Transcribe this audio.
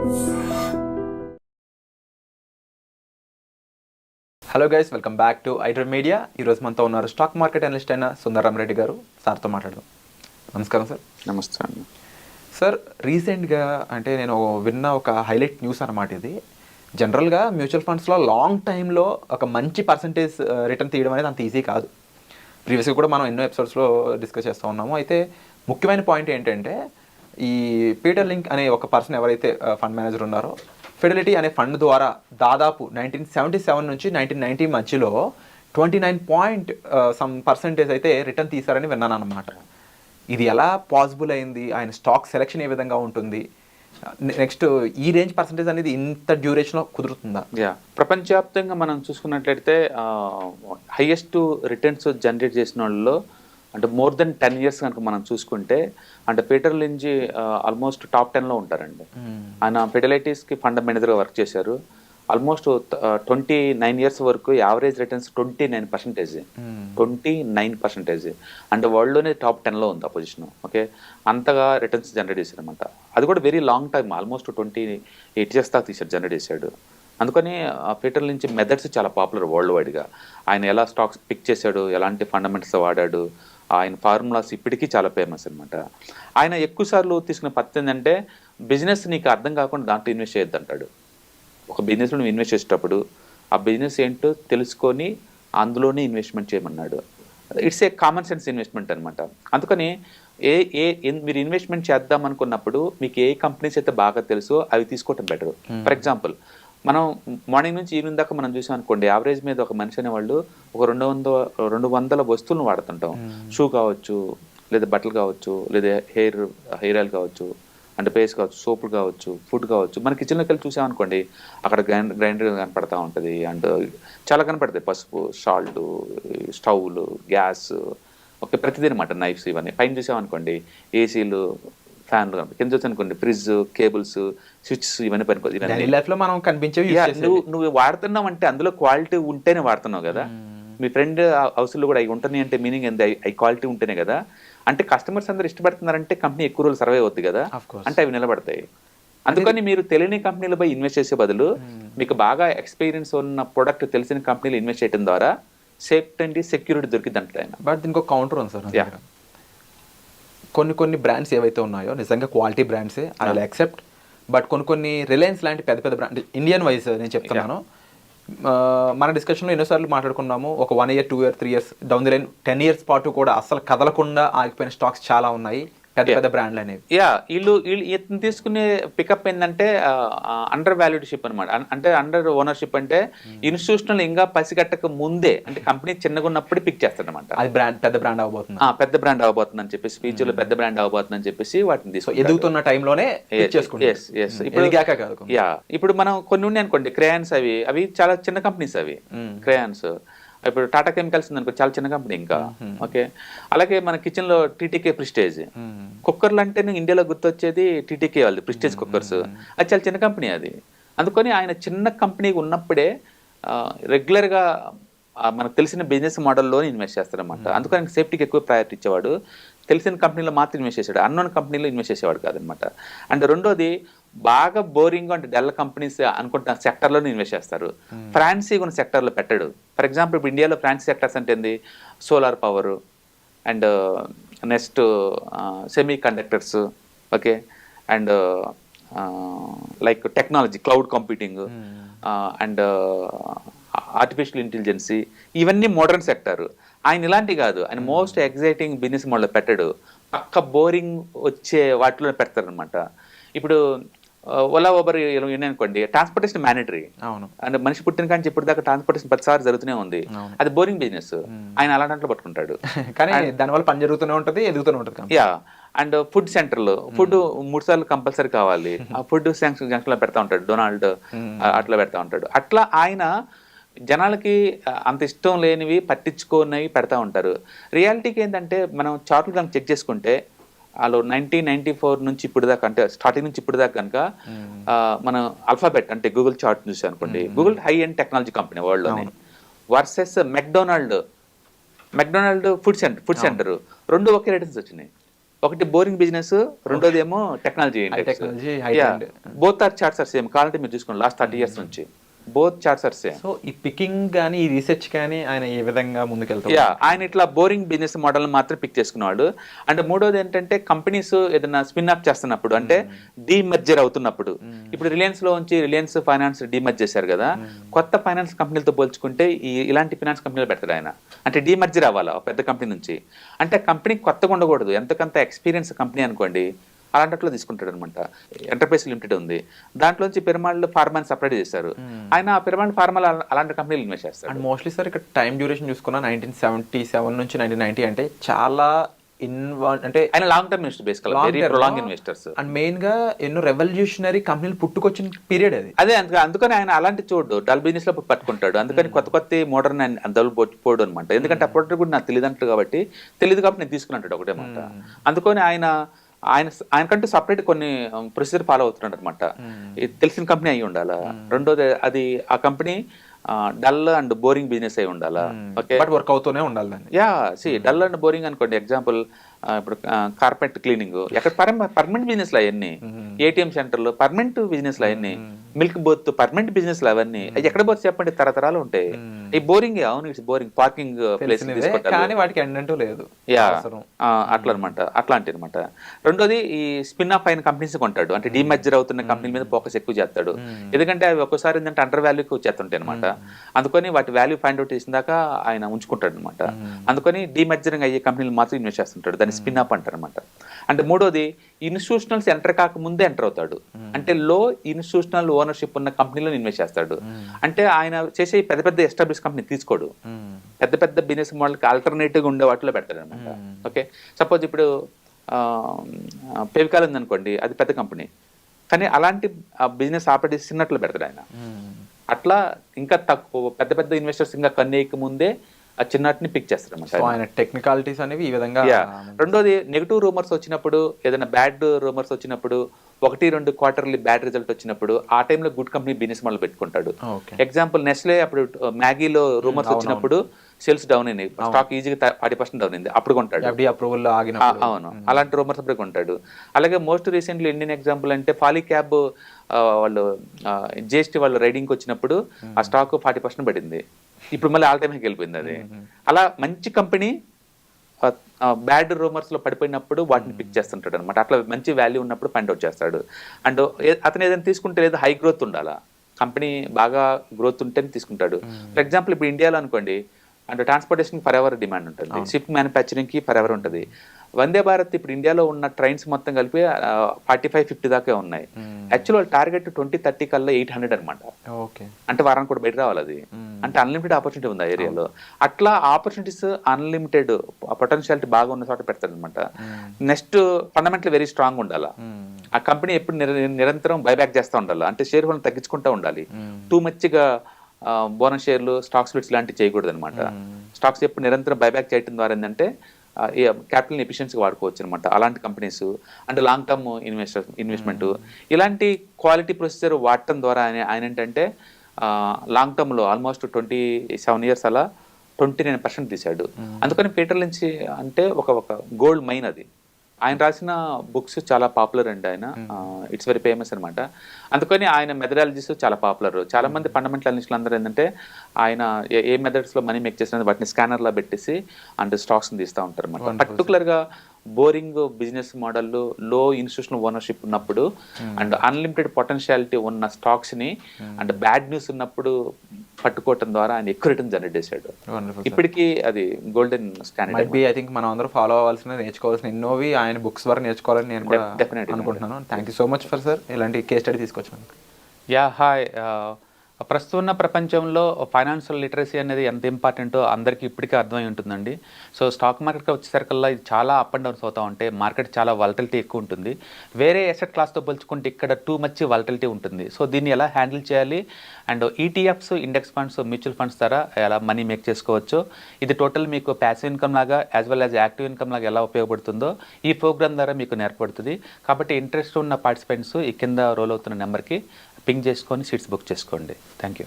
Hello guys, welcome back to iDream media. ఈరోజు మనతో ఉన్నారు స్టాక్ మార్కెట్ అనలిస్ట్ అయిన సుందరరామరెడ్డి గారు. సార్తో మాట్లాడదాం. నమస్కారం సార్. నమస్తే అండి. సార్, రీసెంట్గా అంటే నేను విన్న ఒక హైలైట్ న్యూస్ అన్నమాట ఇది. జనరల్గా మ్యూచువల్ ఫండ్స్లో లాంగ్ టైంలో ఒక మంచి పర్సంటేజ్ రిటర్న్ తీయడం అనేది అంత ఈజీ కాదు. ప్రీవియస్గా కూడా మనం ఎన్నో ఎపిసోడ్స్లో డిస్కస్ చేస్తూ ఉన్నాము. అయితే ముఖ్యమైన పాయింట్ ఏంటంటే, ఈ పీటర్ లింక్ అనే ఒక పర్సన్ ఎవరైతే ఫండ్ మేనేజర్ ఉన్నారో, ఫిడెలిటీ అనే ఫండ్ ద్వారా దాదాపు 1977 నుంచి 1990 మధ్యలో 29% అయితే రిటర్న్ తీశారని విన్నాను అనమాట. ఇది ఎలా పాసిబుల్ అయింది? ఆయన స్టాక్ సెలెక్షన్ ఏ విధంగా ఉంటుంది? నెక్స్ట్ ఈ రేంజ్ పర్సంటేజ్ అనేది ఇంత డ్యూరేషన్లో కుదురుతుందా? ప్రపంచవ్యాప్తంగా మనం చూసుకున్నట్లయితే హైయెస్ట్ రిటర్న్స్ జనరేట్ చేసిన వాళ్ళలో అంటే మోర్ దెన్ 10 years కనుక మనం చూసుకుంటే అంటే పీటర్ లించ్ ఆల్మోస్ట్ టాప్ 10లో ఉంటారండి. ఆయన ఫిడెలిటీస్కి ఫండ్ మేనేజర్గా వర్క్ చేశారు. ఆల్మోస్ట్ 29 years వరకు యావరేజ్ రిటర్న్స్ 29%. అంటే వరల్డ్లోనే టాప్ 10లో ఉంది ఆ పొజిషన్. ఓకే, అంతగా రిటర్న్స్ జనరేట్ చేశారు అనమాట. అది కూడా very long time, almost 28 years దాకా జనరేట్ చేశాడు. అందుకని పీటర్ లించ్ మెథడ్స్ చాలా పాపులర్ వరల్డ్ వైడ్గా. ఆయన ఎలా స్టాక్స్ పిక్ చేశాడు, ఎలాంటి ఫండమెంటల్స్ వాడాడు, ఆయన ఫార్ములాస్ ఇప్పటికీ చాలా ఫేమస్ అనమాట. ఆయన ఎక్కువసార్లు తీసుకున్న పద్ధతి ఏంటంటే, బిజినెస్ నీకు అర్థం కాకుండా దాంట్లో ఇన్వెస్ట్ చేయొద్దు అంటాడు. ఒక బిజినెస్లో నువ్వు ఇన్వెస్ట్ చేసేటప్పుడు ఆ బిజినెస్ ఏంటో తెలుసుకొని అందులోనే ఇన్వెస్ట్మెంట్ చేయమన్నాడు. It's a common sense investment అనమాట. అందుకని మీరు ఇన్వెస్ట్మెంట్ చేద్దాం అనుకున్నప్పుడు మీకు ఏ కంపెనీస్ అయితే బాగా తెలుసో అవి తీసుకోవటం బెటర్. ఫర్ ఎగ్జాంపుల్, మనం మార్నింగ్ నుంచి ఈవినింగ్ దాకా మనం చూసాం అనుకోండి, యావరేజ్ మీద ఒక మనిషి అనేవాళ్ళు ఒక 200 వస్తువులను వాడుతుంటాం. షూ కావచ్చు, లేదా బట్టలు కావచ్చు, లేదా హెయిర్ ఆయిల్ కావచ్చు, అంటే పేస్ట్ కావచ్చు, సోపులు కావచ్చు, ఫుడ్ కావచ్చు. మన కిచెన్లోకి వెళ్ళి చూసామనుకోండి, అక్కడ గ్రైండర్ కనపడతా ఉంటుంది, అండ్ చాలా కనపడతాయి. పసుపు, సాల్ట్, స్టవ్లు, గ్యాస్, ఓకే, ప్రతిదీ అనమాట. నైఫ్స్, ఇవన్నీ పైన చూసామనుకోండి, ఏసీలు, ఫ్యాన్లు, కింద చూసి అనుకోండి ఫ్రిడ్జ్, కేబుల్స్, స్విచ్స్, ఇవన్నీ పనిపోతుంది. నువ్వు వాడుతున్నావు అంటే అందులో క్వాలిటీ ఉంటేనే వాడుతున్నావు కదా. మీ ఫ్రెండ్ హౌస్లో కూడా అవి ఉంటుంది అంటే మీనింగ్ ఏంది? అవి క్వాలిటీ ఉంటేనే కదా. అంటే కస్టమర్స్ అందరూ ఇష్టపడుతున్నారంటే కంపెనీ ఎక్కువ రోజులు సర్వే అవుద్ది కదా, అంటే అవి నిలబడతాయి. అందుకని మీరు తెలియని కంపెనీలపై ఇన్వెస్ట్ చేసే బదులు మీకు బాగా ఎక్స్పీరియన్స్ ఉన్న ప్రొడక్ట్ తెలిసిన కంపెనీలు ఇన్వెస్ట్ చేయడం ద్వారా సేఫ్టీ అండ్ సెక్యూరిటీ దొరికింది అంటే. బట్ దీనికి ఒక కౌంటర్ ఉంది సార్. కొన్ని బ్రాండ్స్ ఏవైతే ఉన్నాయో నిజంగా క్వాలిటీ బ్రాండ్సే, ఐ విల్ యాక్సెప్ట్. బట్ కొన్ని రిలయన్స్ లాంటి పెద్ద బ్రాండ్, ఇండియన్ వైజ్ నేను చెప్తున్నాను, మన డిస్కషన్లో ఎన్నోసార్లు మాట్లాడుకున్నాము. ఒక 1 year, 2 years, 3 years down the line 10 years పాటు కూడా అసలు కదలకుండా ఆగిపోయిన స్టాక్స్ చాలా ఉన్నాయి, పెద్ద బ్రాండ్లు అనేవి. వీళ్ళు తీసుకునే పికప్ ఏంటంటే అండర్ వాల్యూడ్షిప్ అనమాట. అంటే అండర్ ఓనర్షిప్ అంటే ఇన్స్టిట్యూషనల్ ఇంకా పసిగట్టక ముందే, అంటే కంపెనీ చిన్నగా ఉన్నప్పుడు పిక్ చేస్తారనమాట. అది పెద్ద బ్రాండ్ అవబోతుంది, అని చెప్పేసి, ఫ్యూచర్లో పెద్ద బ్రాండ్ అవబోతుంది అని చెప్పేసి వాటిని తీసుకు ఎదుగుతున్న టైంలోనే ఇప్పుడు మనం కొన్ని ఉన్నాయి అనుకోండి, క్రేయాన్స్, అవి చాలా చిన్న కంపెనీస్. అవి క్రేయాన్స్, ఇప్పుడు టాటా కెమికల్స్ ఉందనుకో, చాలా చిన్న కంపెనీ ఇంకా. ఓకే, అలాగే మన కిచెన్ లో టీటీకే ప్రిస్టేజ్ కుక్కర్లు అంటే ఇండియాలో గుర్తొచ్చేది టీటీకే వాళ్ళు, ప్రిస్టేజ్ కుక్కర్స్. అది చాలా చిన్న కంపెనీ అది. అందుకని ఆయన చిన్న కంపెనీ ఉన్నప్పుడే రెగ్యులర్గా మనకు తెలిసిన బిజినెస్ మోడల్లోనే ఇన్వెస్ట్ చేస్తారనమాట. అందుకని సేఫ్టీకి ఎక్కువ ప్రయారిటీ ఇచ్చేవాడు. తెలిసిన కంపెనీలో మాత్రం ఇన్వెస్ట్ చేసాడు, అన్నోన్ కంపెనీలో ఇన్వెస్ట్ చేసేవాడు కాదనమాట. అండ్ రెండోది, బాగా బోరింగ్ అంటే డెల్ కంపెనీస్ అనుకుంటున్న సెక్టర్లోనే ఇన్వెస్ట్ చేస్తారు. ఫ్రాన్సీ ఉన్న సెక్టర్లో పెట్టాడు. ఫర్ ఎగ్జాంపుల్, ఇప్పుడు ఇండియాలో ఫ్రాన్సీ సెక్టర్స్ అంటే ఏంది? Solar power, and next semi conductors, okay, and like technology, cloud computing, and artificial intelligence, ఇవన్నీ మోడర్న్ సెక్టర్. ఆయన ఇలాంటి కాదు, ఆయన మోస్ట్ ఎగ్జైటింగ్ బిజినెస్ మోడల్ పెట్టాడు. పక్క బోరింగ్ వచ్చే వాటిలో పెడతారనమాట. ఇప్పుడు ఓలా, ఊబర్ అనుకోండి, ట్రాన్స్పోర్టేషన్ మ్యాండేటరీ. అంటే మనిషి పుట్టిన కానీ ఇప్పుడు దాకా ట్రాన్స్పోర్టేషన్ 10 సార్లు జరుగుతూనే ఉంది. అది బోరింగ్ బిజినెస్. ఆయన అలా దాంట్లో పట్టుకుంటాడు, కానీ దానివల్ల పని జరుగుతూనే ఉంటుంది, ఎదుగుతూనే ఉంటుంది. అండ్ ఫుడ్ సెంటర్లో ఫుడ్ 3 సార్లు కంపల్సరీ కావాలి. ఆ ఫుడ్ జంక్షన్లో పెడతా ఉంటాడు, డొనాల్డ్ అట్లా పెడతా ఉంటాడు. అట్లా ఆయన జనాలకి అంత ఇష్టం లేనివి, పట్టించుకోనివి పెడతా ఉంటారు. రియాలిటీకి ఏంటంటే, మనం చార్ట్లు కనుక చెక్ చేసుకుంటే వాళ్ళు 1994 నుంచి ఇప్పుడు దాకా, అంటే స్టార్టింగ్ నుంచి ఇప్పుడు దాకా కనుక మనం అల్ఫాబెట్ అంటే గూగుల్ చార్ట్ చూసాం అనుకోండి, Google high end technology company వరల్డ్లోనే, వర్సెస్ మెక్డొనాల్డ్ ఫుడ్ సెంటర్ రెండు ఒకే రేటింగ్స్ వచ్చినాయి. ఒకటి బోరింగ్ బిజినెస్, రెండోది ఏమో technology technology, high trend. Both are charts are same. కావాలంటే మీరు చూసుకోండి లాస్ట్ 30 years నుంచి both charts are same. So ఈ పికింగ్ కానీ ఈ రీసెర్చ్ కానీ ఆయన ఏ విధంగా ముందుకెళ్తారు? ఆయన ఇట్లా బోరింగ్ బిజినెస్ మోడల్ మాత్రం పిక్ చేసుకున్నాడు. అంటే మూడోది ఏంటంటే కంపెనీస్ ఏదైనా స్పిన్ అప్ చేస్తున్నప్పుడు అంటే డీమర్జర్ అవుతున్నప్పుడు, ఇప్పుడు రిలయన్స్ లో ఉంచి రిలయన్స్ ఫైనాన్స్ డీమర్జ్ చేశారు కదా, కొత్త ఫైనాన్స్ కంపెనీలతో పోల్చుకుంటే ఇలాంటి ఫైనాన్స్ కంపెనీలు పెడతాడు ఆయన. అంటే డీమర్జర్ అవ్వాలా ఒక పెద్ద కంపెనీ నుంచి, అంటే కంపెనీ కొత్తగా ఉండకూడదు, ఎంతకంత ఎక్స్పీరియన్స్ కంపెనీ అనుకోండి అలాంటిలో తీసుకుంటాడు అనమాట. ఎంటర్ప్రైజ్ లిమిటెడ్ ఉంది, దాంట్లోంచి పిరమాల్ ఫార్మాని సపరేట్ చేశారు. ఆయన ఆ పిరమాల్ ఫార్మా అలాంటి కంపెనీలు ఇన్వెస్ట్ చేస్తారు. అండ్ మోస్ట్లీ సార్ ఇక్కడ టైం డ్యూరేషన్ చూసుకున్నా 1977 నుంచి 1990 అంటే చాలా అంటే ఆయన లాంగ్ టర్మ్ ఇన్వెస్టర్, బేసికల్ very long investors. And main గా ఎన్నో రెవల్యూషనరీ కంపెనీలు పుట్టుకొచ్చిన పీరియడ్ అది. అదే అందుకని ఆయన అలాంటి చూడు డల్ బిజినెస్ లో పట్టుకుంటాడు. అందుకని కొత్త మోడర్న్ డల్ పోడు అనమాట. ఎందుకంటే అప్పటి కూడా నాకు తెలియదు కాబట్టి నేను తీసుకున్నాడు ఒకటే మాట. అందుకని ఆయనకంటూ సపరేట్ కొన్ని ప్రొసీజర్ ఫాలో అవుతున్నాడు అనమాట. తెలిసిన కంపెనీ అయి ఉండాలా, రెండోది అది ఆ company dull and boring business అయి ఉండాలా. ఓకే, బట్ వర్క్ అవుతూనే ఉండాలి. డల్ అండ్ బోరింగ్ అనుకోండి, ఎగ్జాంపుల్ ఇప్పుడు కార్పెట్ క్లీనింగ్ ఎక్కడ పర్మనెంట్ బిజినెస్ లో అవన్నీ, ఏటీఎం సెంటర్లు పర్మనెంట్ బిజినెస్ లో అవన్నీ, మిల్క్ బోత్ పర్మనెంట్ బిజినెస్ లో అవన్నీ ఎక్కడ పోతే చెప్పండి తరతరాలు ఉంటాయి. ఈ బోరింగ్ అవును, ఇట్స్ బోరింగ్ పార్కింగ్ ప్లేస్ కానీ వాటికి ఎండ్ అంటూ లేదు. అట్లా అనమాట, అట్లాంటి అనమాట. రెండోది ఈ స్పిన్ ఆఫ్ అయిన కంపెనీస్ కొంటాడు, అంటే డీమర్జర్ అవుతున్న కంపెనీ మీద ఫోకస్ ఎక్కువ చేస్తాడు. ఎందుకంటే అవి ఒక్కసారి ఏంటంటే అండర్ వాల్యూకి వచ్చేస్తుంటాయి అనమాట. అందుకని వాటి వాల్యూ ఫైండ్ అవుట్ చేసిన దాకా ఆయన ఉంచుకుంటాడు అనమాట. అందుకని డీమర్జరింగ్ అయ్యే కంపెనీలు మాత్రం ఇన్వెస్ట్ చేస్తుంటాడు, దాన్ని స్పిన్ అప్ అంటారు అనమాట. అంటే మూడోది ఇన్స్టిట్యూషనల్స్ ఎంటర్ కాకముందే ఎంటర్ అవుతాడు, అంటే లో ఇన్స్టిట్యూషనల్ ఓనర్షిప్ ఉన్న కంపెనీలో ఇన్వెస్ట్ చేస్తాడు. అంటే ఆయన చేసే పెద్ద పెద్ద ఎస్టాబ్లిష్ కంపెనీ తీసుకోడు, పెద్ద పెద్ద బిజినెస్ మోడల్కి ఆల్టర్నేటివ్గా ఉండే వాటిలో పెడతాడు అనమాట. ఓకే, సపోజ్ ఇప్పుడు పేవికాల్ ఉందనుకోండి, అది పెద్ద కంపెనీ, కానీ అలాంటి బిజినెస్ ఆపరేట్ చిన్నట్లు పెడతాడు ఆయన. అట్లా ఇంకా తక్కువ పెద్ద పెద్ద ఇన్వెస్టర్స్ ఇంకా కన్నేయక ముందే ఆ చిన్నటిని పిక్ చేస్తారు అన్నమాట. టెక్నికాలిటీస్ అనేవి ఈ విధంగా. రెండోది నెగిటివ్ రూమర్స్ వచ్చినప్పుడు, ఏదైనా బ్యాడ్ రూమర్స్ వచ్చినప్పుడు, 1-2 క్వార్టర్లీ బ్యాడ్ రిజల్ట్ వచ్చినప్పుడు ఆ టైంలో గుడ్ కంపెనీ బిజినెస్ మోడల్ పెట్టుకుంటాడు. ఎగ్జాంపుల్ నెస్లే అప్పుడు మ్యాగీలో రూమర్స్ వచ్చినప్పుడు సేల్స్ డౌన్ అయినాయి, స్టాక్ ఈజీగా 40% డౌన్ అయింది, అప్పుడు కొంటాడు. అవును, అలాంటి రూమర్స్ అప్పుడు కొంటాడు. అలాగే మోస్ట్ రీసెంట్లీ ఇండియన్ ఎగ్జాంపుల్ అంటే పాలీక్యాబ్ వాళ్ళు జిఎస్టీ వాళ్ళు రైడింగ్కి వచ్చినప్పుడు ఆ స్టాక్ 40% పడింది, ఇప్పుడు మళ్ళీ ఆల్ టైమ్ హైకి వెళ్ళిపోయింది అది. అలా మంచి కంపెనీ బ్యాడ్ రూమర్స్ లో పడిపోయినప్పుడు వాటిని పిక్ చేస్తుంటాడు అనమాట. అట్లా మంచి వాల్యూ ఉన్నప్పుడు ఫైండ్ అవుట్ చేస్తాడు. అండ్ అతను ఏదైనా తీసుకుంటే లేదా హై గ్రోత్ ఉండాలా, కంపెనీ బాగా గ్రోత్ ఉంటేనే తీసుకుంటాడు. ఫర్ ఎగ్జాంపుల్ ఇప్పుడు ఇండియాలో అనుకోండి, అంటే ట్రాన్స్పోర్టేషన్ ఫర్ ఎవర్ డిమాండ్ ఉంటుంది, షిప్ మ్యానుఫ్యాక్చరింగ్ కి ఫర్ ఎవర్ ఉంటుంది. వందే భారత్ ఇప్పుడు ఇండియాలో ఉన్న ట్రైన్స్ మొత్తం కలిపి 45-50 దాకా ఉన్నాయి. యాక్చువల్ టార్గెట్ 2030 కల్లా 800 అనమాట. అంటే వారానికి కూడా బయట రావాలి అది. అంటే అన్లిమిటెడ్ ఆపర్చునిటీ ఉంది ఆ ఏరియాలో. అట్లా ఆపర్చునిటీస్ అన్లిమిటెడ్ పొటెన్షియాలిటీ బాగా ఉన్న చోట పెడతారు అనమాట. నెక్స్ట్ ఫండమెంటల్ వెరీ స్ట్రాంగ్ ఉండాలా, ఆ కంపెనీ ఎప్పుడు నిరంతరం బైబ్యాక్ చేస్తూ ఉండాలి, అంటే షేర్ హోల్డర్ తగ్గించుకుంటూ ఉండాలి. టూ మచ్గా బోనస్ షేర్లు, స్టాక్ స్ప్లిట్స్ లాంటివి చేయకూడదు అనమాట. స్టాక్స్ ఎప్పుడు నిరంతరం బైబ్యాక్ చేయడం ద్వారా ఏంటంటే క్యాపిటల్ ఎఫిషియన్సీగా వాడుకోవచ్చు అనమాట. అలాంటి కంపెనీస్ అంటే లాంగ్ టర్మ్ ఇన్వెస్ట్మెంట్, ఇలాంటి క్వాలిటీ ప్రొసీజర్ వాడటం ద్వారా ఆయన ఏంటంటే లాంగ్ టర్మ్లో ఆల్మోస్ట్ 27 years అలా 29% తీశాడు. అందుకని పీటర్ లించ్ అంటే ఒక గోల్డ్ మైన్ అది. ఆయన రాసిన బుక్స్ చాలా పాపులర్ అండి, ఆయన ఇట్స్ వెరీ ఫేమస్ అనమాట. అందుకని ఆయన మెథడాలజీస్ చాలా పాపులర్. చాలా మంది ఫండమెంటల్ అనలిస్టులు అందరూ ఏంటంటే ఆయన ఏ మెథడ్స్ లో మనీ మేక్ చేసిన వాటిని స్కానర్ లో పెట్టేసి అండ్ స్టాక్స్ తీస్తూ ఉంటారు అనమాట. పర్టికులర్ గా బోరింగ్ బిజినెస్ మోడల్, లో ఇన్స్టిట్యూషనల్ ఓనర్షిప్ ఉన్నప్పుడు అండ్ అన్లిమిటెడ్ పొటెన్షియాలిటీ ఉన్న స్టాక్స్ ని అండ్ బ్యాడ్ న్యూస్ ఉన్నప్పుడు పట్టుకోవటం ద్వారా ఆయన ఎక్కువ రిటర్న్ జనరేట్ చేశాడు. ఇప్పటికీ అది గోల్డెన్ స్టాండర్డ్. ఐ థింక్ మనం అందరూ ఫాలో అవ్వాల్సిన, నేర్చుకోవాల్సిన ఎన్నోవి ఆయన బుక్స్ ద్వారా నేర్చుకోవాలని నేను కూడా అనుకుంటున్నాను. Thank you so much for sir ఇలాంటి కేస్ స్టడీ తీసుకొచ్చాను. హాయ్. ప్రస్తుతం ఉన్న ప్రపంచంలో ఫైనాన్షియల్ లిటరసీ అనేది ఎంత ఇంపార్టెంటో అందరికీ ఇప్పటికే అర్థమై ఉంటుందండి. సో స్టాక్ మార్కెట్కి వచ్చేసరికల్లా ఇది చాలా అప్ అండ్ డౌన్స్ అవుతూ ఉంటాయి. మార్కెట్ చాలా వాలటిలిటీ ఎక్కువ ఉంటుంది. వేరే అసెట్ క్లాస్తో పోల్చుకుంటే ఇక్కడ టూ మచ్ వాలటిలిటీ ఉంటుంది. సో దీన్ని ఎలా హ్యాండిల్ చేయాలి and ETFs, index funds, mutual funds ద్వారా ఎలా మనీ మేక్ చేసుకోవచ్చు, ఇది టోటల్ మీకు ప్యాసివ్ ఇన్కమ్ లాగా as well as active income లాగా ఎలా ఉపయోగపడుతుందో ఈ ప్రోగ్రామ్ ద్వారా మీకు నేర్పడుతుంది. కాబట్టి ఇంట్రెస్ట్ ఉన్న పార్టిసిపెంట్స్ ఈ కింద రోల్ అవుతున్న నెంబర్కి పింగ్ చేసుకొని సీట్స్ బుక్ చేసుకోండి. Thank you.